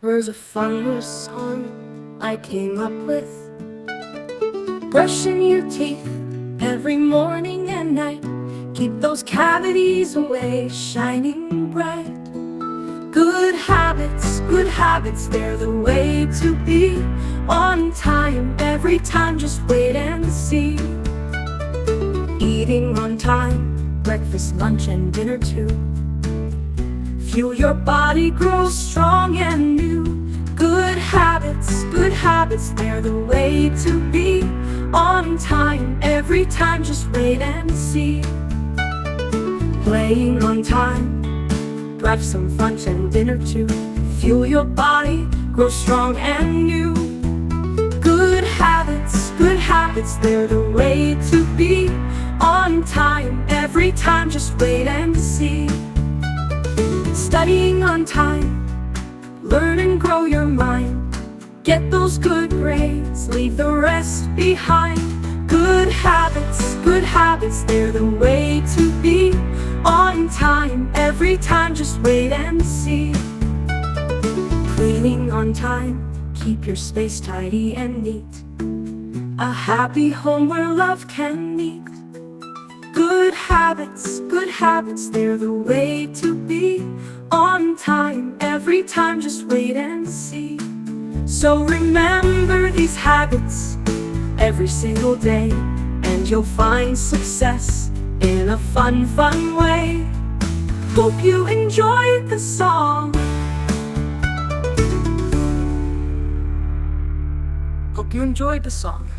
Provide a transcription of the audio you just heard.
Here's a fun song I came up with. Brushing your teeth every morning and night. Keep those cavities away, shining bright. Good habits, they're the way to be. On time, every time, just wait and see. Eating on time, breakfast, lunch, and dinner too. Fuel your body, grow strong and new. Good habits, they're the way to be. On time, every time, just wait and see. Playing on time, grab some lunch and dinner too. Fuel your body, grow strong and new. Good habits, they're the way to be. On time, every time, just wait and see. Studying on time, learn and grow your mind. Get those good grades, leave the rest behind. Good habits, they're the way to be. On time, every time, just wait and see. Cleaning on time, keep your space tidy and neat. A happy home where love can meet. Good habits, they're the way to be. On time, every time, just wait and see. So remember these habits every single day, and you'll find success in a fun way. Hope you enjoyed the song. Hope you enjoyed the song.